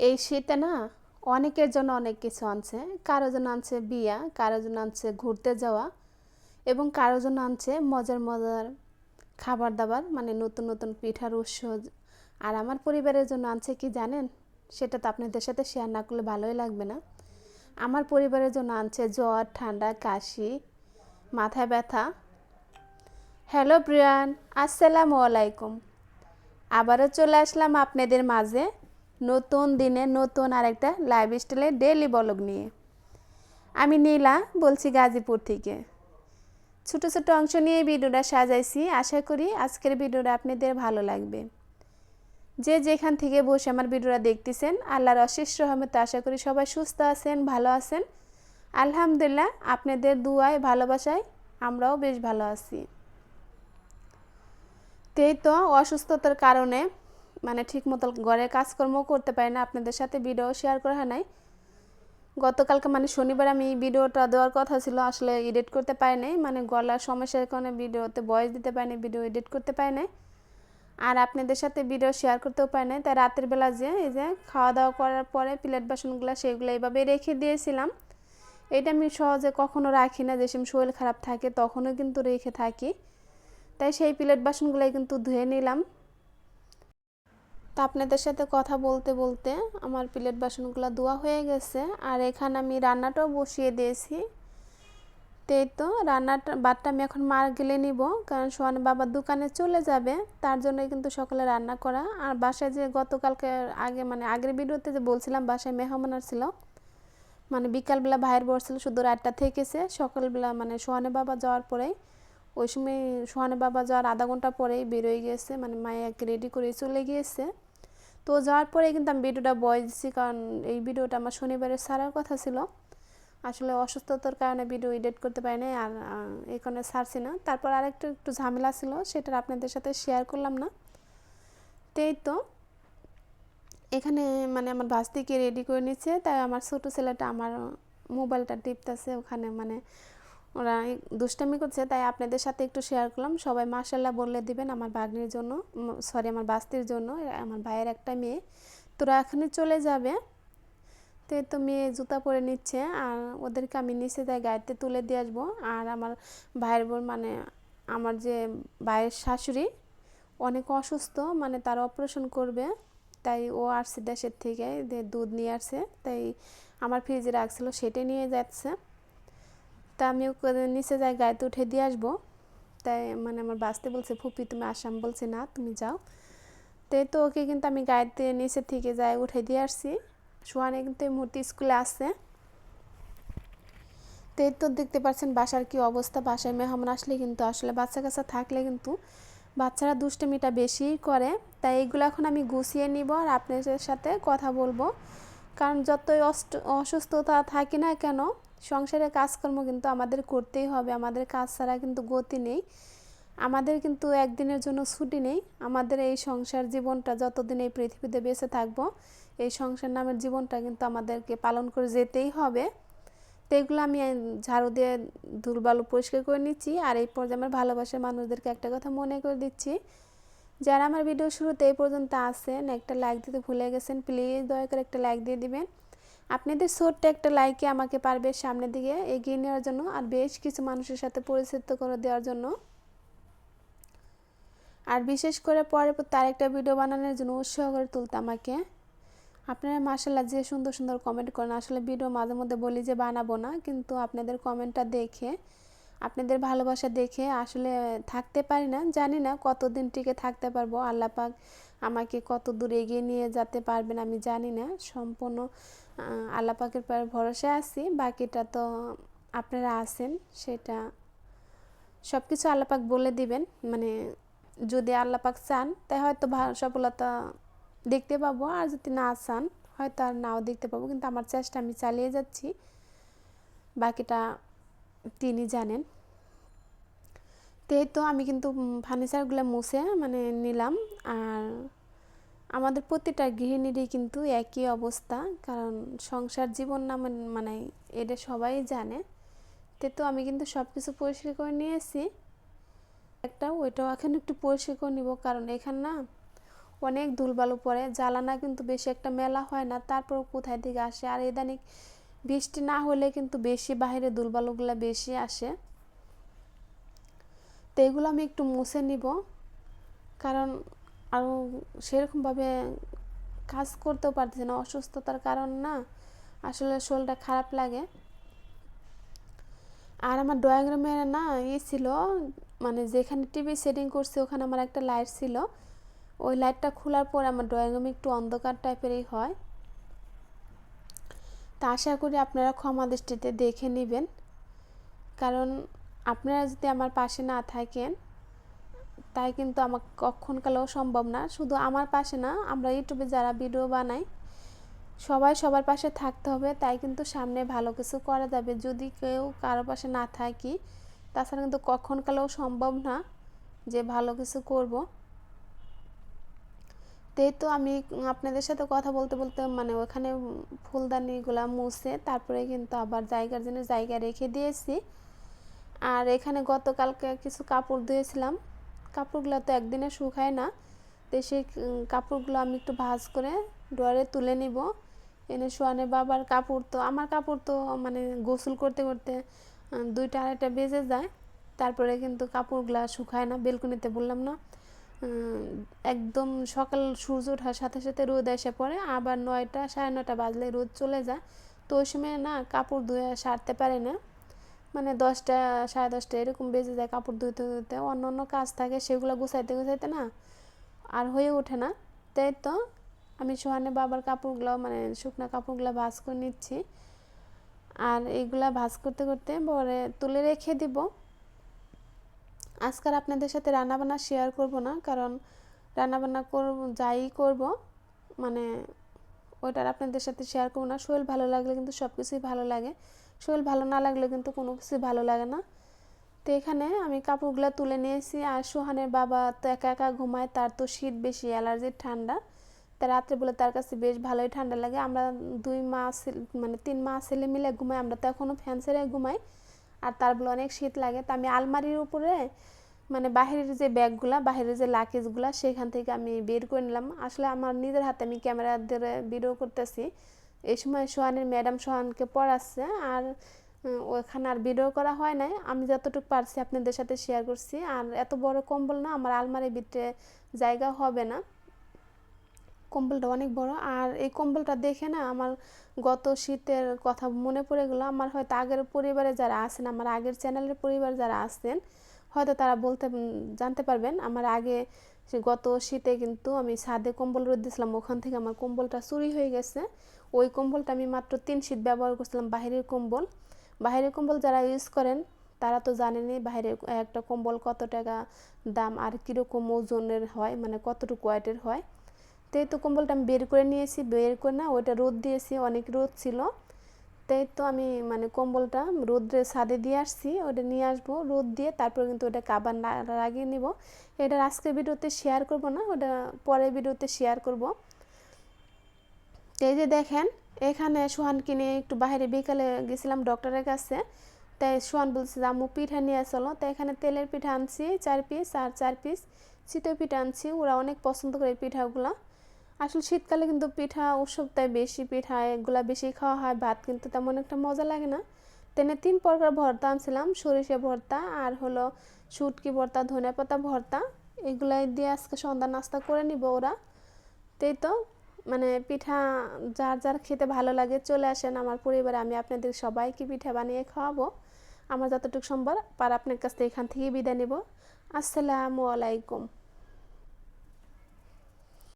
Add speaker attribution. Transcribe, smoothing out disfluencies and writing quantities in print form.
Speaker 1: এই শীতে না অনেকের জন্য অনেক কিছু আনছে। কারো জন্য আনছে বিয়া, কারো জন্য আনছে ঘুরতে যাওয়া এবং কারো জন্য আনছে মজার মজার খাবার দাবার, মানে নতুন নতুন পিঠার উৎস। আর আমার পরিবারের জন্য আনছে কি জানেন? সেটা তো আপনাদের সাথে শেয়ার না করলে ভালোই লাগবে না। আমার পরিবারের জন্য আনছে জ্বর, ঠান্ডা, কাশি, মাথায় ব্যথা। হ্যালো প্রিয়ান, আসসালামু আলাইকুম। আবারও চলে আসলাম আপনাদের মাঝে নতুন দিনে নতুন আরেকটা লাইফ স্টাইলের ডেইলি ব্লগ নিয়ে। আমি নীলা বলছি গাজীপুর থেকে। ছোট ছোট অংশ নিয়ে ভিডিওটা সাজাইছি, আশা করি আজকের ভিডিওটা আপনাদের ভালো লাগবে। যে যেখান থেকে বসে আমার ভিডিওটা দেখতেছেন, আল্লাহর অশেষ রহমতে আশা করি সবাই সুস্থ আছেন, ভালো আছেন। আলহামদুলিল্লাহ, আপনাদের দুয়ায় ভালোবাসায় আমরাও বেশ ভালো আছি। এই তো অসুস্থতার কারণে মানে ঠিকমতো ঘরের কাজকর্ম করতে পারি না, আপনাদের সাথে ভিডিও শেয়ার করা হয় নাই। গতকালকে মানে শনিবার আমি ভিডিওটা দেওয়ার কথা ছিল, আসলে এডিট করতে পারি নাই, মানে গলার সমস্যার কারণে ভিডিওতে ভয়েস দিতে পারি নাই, ভিডিও এডিট করতে পারি নাই, আর আপনাদের সাথে ভিডিও শেয়ার করতেও পারি নাই। তাই রাতের বেলা যে এই যে খাওয়া দাওয়া করার পরে প্লেট বাসনগুলো সেগুলো এইভাবে রেখে দিয়েছিলাম। এটা আমি সহজে কখনো রাখি না, যে সময় শরীর খারাপ থাকে তখনও কিন্তু রেখে থাকি। তাই সেই প্লেট বাসনগুলোই কিন্তু ধুয়ে নিলাম। তা আপনাদের সাথে কথা বলতে বলতে আমার প্লেট বাসনগুলো ধোয়া হয়ে গেছে, আর এখানে আমি রান্নাটাও বসিয়ে দিয়েছি। তো রান্নাটা ভাতটা আমি এখন মার গেলে নিব, কারণ সোহান বাবার দোকানে চলে যাবে, তার জন্যই কিন্তু সকালে রান্না করা। আর বাসায় যে গতকালকে আগে মানে আগের ভিডিওতে যে বলছিলাম বাসায় মেহমান আসছিল, মানে বিকালবেলা ভাইয়ের বসছিল, শুধু রাতটা থেকেছে। সকালবেলা মানে সোহানের বাবা যাওয়ার পরেই, ওই সময় সোহানের বাবা যাওয়ার আধা ঘন্টা পরেই বেরোয় গিয়েছে, মানে মায়াকে রেডি করে চলে গিয়েছে। তো যাওয়ার পরে কিন্তু আমি ভিডিওটা ভয়েস দিচ্ছি, কারণ এই ভিডিওটা আমার শনিবারে ছাড়ার কথা ছিল। আসলে অসুস্থতার কারণে ভিডিও এডিট করতে পারি নাই, আর এই কারণে ছাড়ছি না। তারপর আরেকটু একটু ঝামেলা ছিল, সেটা আপনাদের সাথে শেয়ার করলাম না। তো এখানে মানে আমার ভাস্তিকে রেডি করে নিচ্ছে, তাই আমার ছোটো ছেলেটা আমার মোবাইলটা টিপতেছে, ওখানে মানে ওরা দুষ্টামি করছে, তাই আপনাদের সাথে একটু শেয়ার করলাম। সবাই মাশাল্লাহ বললে দিবেন আমার ভাগ্নির জন্য, সরি আমার বাস্তির জন্য, আমার ভাইয়ের একটা মেয়ে। তোরা এখনই চলে যাবে। তো মেয়ে জুতা পরে নিচ্ছে, আর ওদেরকে আমি নিচে যাই গাড়িতে তুলে দিয়ে আসবো। আর আমার ভাইয়ের বোন মানে আমার যে ভাইয়ের শাশুড়ি অনেক অসুস্থ, মানে তার অপারেশন করবে, তাই ও আসছে দেশের থেকে, দুধ নিয়ে আসছে, তাই আমার ফ্রিজে রাখছিল, সেটাই নিয়ে যাচ্ছে। তা আমি ওকে নিচে যাই গাড়িতে উঠে দিয়ে আসবো। তাই মানে আমার বাসতে বলছে ফুপি তুমি আসাম, বলছে না তুমি যাও। তো ওকে কিন্তু আমি গাড়িতে নিচের থেকে যাই উঠে দিয়ে আসছি। সোহানে কিন্তু এই মুহূর্তে স্কুলে আসছে। তো দেখতে পাচ্ছেন বাসার কি অবস্থা। বাসায় মেহমান আসলে কিন্তু আসলে বাচ্চা কাচ্চা থাকলে কিন্তু বাচ্চারা দুষ্টমিটা বেশিই করে। তাই এইগুলো এখন আমি গুছিয়ে নিব আর আপনাদের সাথে কথা বলবো, কারণ যতই অসুস্থতা থাকি না কেন সংসারের কাজকর্ম কিন্তু আমাদের করতেই হবে। আমাদের কাজ ছাড়া কিন্তু গতি নেই, আমাদের কিন্তু একদিনের জন্য ছুটি নেই। আমাদের এই সংসার জীবনটা যতদিন এই পৃথিবীতে বেঁচে থাকবো, এই সংসার নামের জীবনটা কিন্তু আমাদেরকে পালন করে যেতেই হবে। তো এগুলো আমি ঝাড়ু দিয়ে ধুলবালু পরিষ্কার করে নিচ্ছি। আর এই পর্যায়ে আমার ভালোবাসার মানুষদেরকে একটা কথা মনে করে দিচ্ছি, যারা আমার ভিডিও শুরুতে এই পর্যন্ত আসেন একটা লাইক দিতে ভুলে গেছেন, প্লিজ দয়া করে একটা লাইক দিয়ে দিবেন। আপনাদের ছোট্ট একটা লাইকে আমাকে পারবে সামনের দিকে এগিয়ে নেওয়ার জন্য, আর বেশ কিছু মানুষের সাথে পরিচিত করে দেওয়ার জন্য, আর বিশেষ করে পরে তার একটা ভিডিও বানানোর জন্য উৎসাহ করে তুলতে আমাকে। আপনারা মাশাআল্লাহ যে সুন্দর সুন্দর কমেন্ট করেন, আসলে ভিডিও মাঝে মধ্যে বলি যে বানাবো না, কিন্তু আপনাদের কমেন্টটা দেখে, আপনাদের ভালোবাসা দেখে আসলে থাকতে পারি না। জানি না কতদিন টিকে থাকতে পারবো, আল্লাহ পাক আমাকে কত দূর এগিয়ে নিয়ে যেতে পারবেন আমি জানি না। সম্পূর্ণ আল্লাহ পাকের পর ভরসা আছি, বাকিটা তো আপনারা আছেন, সেটা সব কিছু আল্লাহ পাক বলে দিবেন। মানে যদি আল্লাহ পাক চান তাই হয়তো সফলতা দেখতে পাবো, আর যদি না চান হয়তো আর নাও দেখতে পাবো, কিন্তু আমার চেষ্টা আমি চালিয়ে যাচ্ছি, বাকিটা তিনি জানেন। তো আমি কিন্তু ফার্নিচারগুলো মুছে মানে নিলাম। আর আমাদের প্রতিটা গৃহিণীরই কিন্তু একই অবস্থা, কারণ সংসার জীবন না মানে এটা সবাই জানে। তো আমি কিন্তু সব কিছু পরিষ্কার করে নিয়েছি, ওইটাও এখন একটু পরিষ্কার করে নিব, কারণ এখানে না অনেক ধুলবালু পড়ে, জ্বালানা কিন্তু বেশি একটা মেলা হয় না, তারপর কোথায় থেকে আসে। আর ইদানিং বৃষ্টি না হলে কিন্তু বেশি বাইরে ধুলবালুগুলো বেশি আসে। তো এগুলো আমি একটু মুছে নিব, কারণ আরও সেরকমভাবে কাজ করতেও পারতেছি না, অসুস্থতার কারণ না, আসলে শরীরটা খারাপ লাগে। আর আমার ড্রয়িং রুমে না ছিল, মানে যেখানে টিভি সেটিং করছি ওখানে আমার একটা লাইট ছিল, ওই লাইটটা খোলার পর আমার ড্রয়িং রুমে একটু অন্ধকার টাইপেরই হয়। তা আশা করি আপনারা ক্ষমা দৃষ্টিতে দেখে নেবেন, কারণ আপনারা যদি আমার পাশে না থাকেন তাই কিন্তু আমার কখনকালেও সম্ভব না। শুধু আমার পাশে না, আমরা ইউটিউবে যারা ভিডিও বানাই সবাই সবার পাশে থাকতে হবে, তাই কিন্তু সামনে ভালো কিছু করা যাবে। যদি কেউ কারো পাশে না থাকি তাছাড়া কিন্তু কখনকালেও সম্ভব না যে ভালো কিছু করব। তাই তো আমি আপনাদের সাথে কথা বলতে বলতে মানে ওখানে ফুলদানিগুলা মুছে তারপরে কিন্তু আবার জায়গার জন্য জায়গা রেখে দিয়েছি। আর এখানে গতকালকে কিছু কাপড় ধুয়েছিলাম, কাপড়গুলো তো একদিনে শুকায় না, তো সেই কাপড়গুলো আমি একটু ভাঁজ করে ড্রয়ারে তুলে নিব। এনে সোয়ানের বাবার কাপড়, তো আমার কাপড় তো মানে গোসল করতে করতে 2টা 2:30টা বেজে যায়, তারপরে কিন্তু কাপড়গুলো শুকায় না। বেলকনিতে বললাম না, একদম সকাল সূর্য ওঠার সাথে সাথে রোদ এসে পড়ে, আবার 9টা 9:30 বাজলে রোদ চলে যায়। তো ওই সময় না কাপড় ধুয়ে সারতে পারে না, মানে 10টা 10:30 এরকম বেজে যায় কাপড় ধুতে ধুতে। অন্য অন্য কাজ থাকে, সেগুলো গুছাইতে গুছাইতে না আর হয়ে ওঠে না। তাই তো আমি সোহানের বাবার কাপড়গুলো মানে শুকনো কাপড়গুলো ভাঁজ করে নিচ্ছি। আর এইগুলা ভাঁজ করতে করতে পরে তুলে রেখে দিব। আজকাল আপনাদের সাথে রান্নাবান্না শেয়ার করব না, কারণ রান্নাবান্না যাই করব মানে ওইটার আপনাদের সাথে শেয়ার করবো না। শরীর ভালো লাগলে কিন্তু সব কিছুই ভালো লাগে, শরীর ভালো না লাগলে কিন্তু কোনো কিছুই ভালো লাগে না। তো এখানে আমি কাপড়গুলো তুলে নিয়েছি। আর সোহানের বাবা তো একা একা ঘুমায়, তার তো শীত বেশি, অ্যালার্জির ঠান্ডা, তা রাত্রে বলে তার কাছে বেশ ভালোই ঠান্ডা লাগে। আমরা 3 মা ছেলে মিলে ঘুমাই, আমরা তো এখনও ফ্যান ছেড়ে ঘুমাই, আর তার বলে অনেক শীত লাগে। তা আমি আলমারির উপরে মানে বাহিরের যে ব্যাগগুলা, বাহিরের যে লাকেজগুলা সেখান থেকে আমি বের করে নিলাম। আসলে আমার নিজের হাতে আমি ক্যামেরা ধরে ভিডিও করতেছি, এই সময় সোহানের ম্যাডাম সোহানকে পড়াচ্ছে, আর ওখানে আর ভিডিও করা হয় নাই। আমি যতটুকু পারছি আপনাদের সাথে শেয়ার করছি। আর এত বড় কম্বল না, আমার আলমারির ভিতরে জায়গা হবে না, কম্বলটা অনেক বড়। আর এই কম্বলটা দেখে না আমার গত শীতের কথা মনে পড়ে গেলো। আমার হয়তো আগের পরিবারে যারা আছেন, আমার আগের চ্যানেলের পরিবার যারা আছেন হয়তো তারা জানতে পারবেন। আমার আগে গত শীতে কিন্তু আমি ছাদে কম্বল রোদ দিয়েছিলাম, ওখান থেকে আমার কম্বলটা চুরি হয়ে গেছে। ওই কম্বলটা আমি মাত্র 3 শীত ব্যবহার করছিলাম, বাহিরের কম্বল। বাহিরের কম্বল যারা ইউজ করেন তারা তো জানেনই বাইরের একটা কম্বল কত টাকা দাম আর কীরকম ওজনের হয়, মানে কতটুকু ওয়েটের হয়। তাই তো কম্বলটা আমি বের করে নিয়েছি, বের করে না ওইটা রোদ দিয়েছি, অনেক রোদ ছিল। তাই তো আমি মানে কম্বলটা রোদ্রে ছাদে দিয়ে আসছি, ওটা নিয়ে আসবো রোদ দিয়ে, তারপর কিন্তু ওটা কাবার লাগিয়ে নিব। এটা আজকের ভিডিওতে শেয়ার করব না, ওটা পরের ভিডিওতে শেয়ার করব। এই যে দেখেন, এখানে সোহানকে নিয়ে একটু বাইরে বিকালে গেছিলাম ডক্টরের কাছে, তাই সোহান বলছে যে আম্মু পিঠা নিয়ে আসলো। তাই এখানে তেলের পিঠা আনছি 4 পিস, আর 4 পিস চিতই পিঠা আনছি। ওরা অনেক পছন্দ করে পিঠাগুলো। আসলে শীতকালে কিন্তু পিঠা উৎসবটায় বেশি পিঠা এগুলা বেশি খাওয়া হয়, ভাত কিন্তু তেমন একটা মজা লাগে না। তেনে 3 প্রকার ভর্তা আনছিলাম, সরিষা ভর্তা, আর হলো শুটকি ভর্তা, ধনেপাতা ভর্তা। এগুলাই দিয়ে আজকে সন্ধ্যা নাস্তা করে নিব ওরা। তাই তো মানে পিঠা যার যার খেতে ভালো লাগে চলে আসেন আমার পরিবারে, আমি আপনাদের সবাইকে পিঠা বানিয়ে খাওয়াবো আমার যতটুকু সম্ভব। আর আপনার কাছ থেকে এখান থেকে বিদায় নেব। আসসালামু আলাইকুম।